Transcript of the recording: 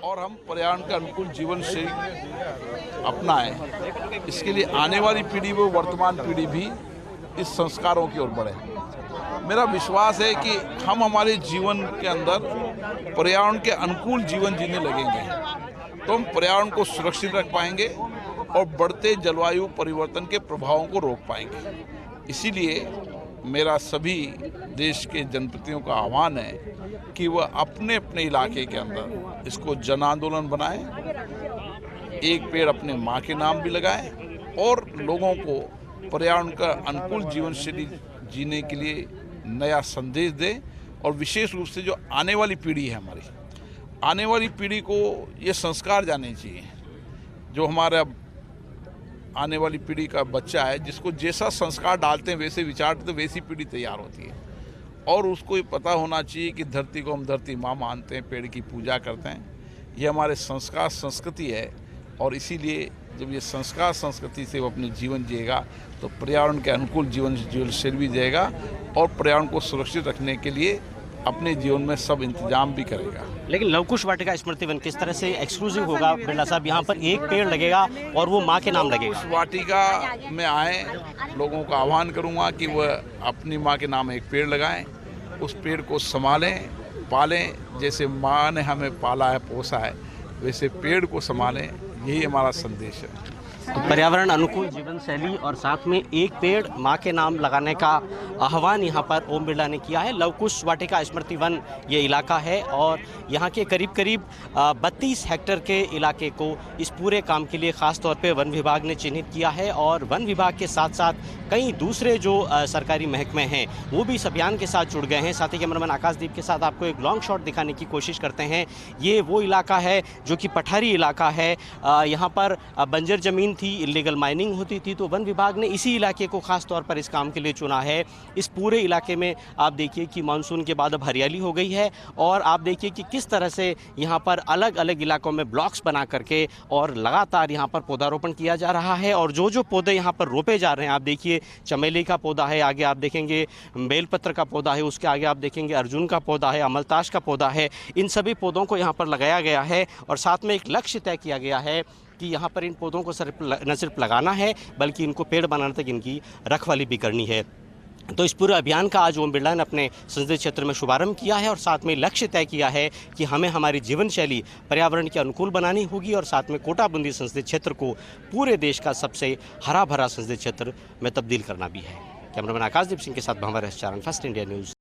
और हम पर्यावरण के अनुकूल जीवन शैली अपनाएं। इसके लिए आने वाली पीढ़ी व वर्तमान पीढ़ी भी इस संस्कारों की ओर बढ़े। मेरा विश्वास है कि हम हमारे जीवन के अंदर पर्यावरण के अनुकूल जीवन जीने लगेंगे तो हम पर्यावरण को सुरक्षित रख पाएंगे और बढ़ते जलवायु परिवर्तन के प्रभावों को रोक पाएंगे। इसीलिए मेरा सभी देश के जनप्रतिनिधियों का आह्वान है कि वह अपने अपने इलाके के अंदर इसको जन आंदोलन बनाएं, एक पेड़ अपने माँ के नाम भी लगाएं और लोगों को पर्यावरण का अनुकूल जीवन शैली जीने के लिए नया संदेश दें। और विशेष रूप से जो आने वाली पीढ़ी है हमारी, आने वाली पीढ़ी को ये संस्कार जानने चाहिए। जो हमारा आने वाली पीढ़ी का बच्चा है, जिसको जैसा संस्कार डालते हैं वैसे विचारते तो वैसी पीढ़ी तैयार होती है। और उसको ये पता होना चाहिए कि धरती को हम धरती माँ मानते हैं, पेड़ की पूजा करते हैं। ये हमारे संस्कार संस्कृति है और इसीलिए जब ये संस्कार संस्कृति से वो अपने जीवन जिएगा तो पर्यावरण के अनुकूल जीवन शैली भी जिएगा और पर्यावरण को सुरक्षित रखने के लिए अपने जीवन में सब इंतजाम भी करेगा। लेकिन लव कुश वाटिका स्मृति वन किस तरह से एक्सक्लूसिव होगा बिरला साहब? यहाँ पर एक पेड़ लगेगा और वो माँ के नाम लगेगा। उस वाटिका में आए लोगों का आह्वान करूँगा कि वह अपनी माँ के नाम एक पेड़ लगाएं, उस पेड़ को संभालें, पालें। जैसे माँ ने हमें पाला है, पोसा है, वैसे पेड़ को संभालें। यही हमारा संदेश है। तो पर्यावरण अनुकूल जीवन शैली और साथ में एक पेड़ माँ के नाम लगाने का आह्वान यहाँ पर ओम बिरला ने किया है। लव कुश वाटिका स्मृति वन ये इलाका है और यहाँ के करीब करीब 32 हेक्टेयर के इलाके को इस पूरे काम के लिए ख़ास तौर पे वन विभाग ने चिन्हित किया है। और वन विभाग के साथ साथ कई दूसरे जो सरकारी महकमे हैं वो भी इस अभियान के साथ जुड़ गए हैं। साथ ही कैमरामैन आकाशदीप के साथ आपको एक लॉन्ग शॉट दिखाने की कोशिश करते हैं। ये वो इलाका है जो कि पठारी इलाका है। यहाँ पर बंजर ज़मीन थी, इलीगल माइनिंग होती थी, तो वन विभाग ने इसी इलाके को खास तौर पर इस काम के लिए चुना है। इस पूरे इलाके में आप देखिए कि मानसून के बाद अब हरियाली हो गई है और आप देखिए कि किस तरह से यहाँ पर अलग अलग इलाकों में ब्लॉक्स बना करके और लगातार यहाँ पर पौधारोपण किया जा रहा है। और जो जो पौधे यहाँ पर रोपे जा रहे हैं, आप देखिए चमेली का पौधा है, आगे आप देखेंगे बेलपत्र का पौधा है, उसके आगे आप देखेंगे अर्जुन का पौधा है, अमलताश का पौधा है। इन सभी पौधों को यहाँ पर लगाया गया है और साथ में एक लक्ष्य तय किया गया है कि यहाँ पर इन पौधों को न सिर्फ लगाना है बल्कि इनको पेड़ बनाने तक इनकी रखवाली भी करनी है। तो इस पूरे अभियान का आज ओम बिरला ने अपने संसदीय क्षेत्र में शुभारंभ किया है और साथ में लक्ष्य तय किया है कि हमें हमारी जीवन शैली पर्यावरण के अनुकूल बनानी होगी और साथ में कोटा बूंदी संसदीय क्षेत्र को पूरे देश का सबसे हरा भरा संसदीय क्षेत्र में तब्दील करना भी है। कैमरामैन आकाशदीप सिंह के साथ भंवर एस चारण, फर्स्ट इंडिया न्यूज़।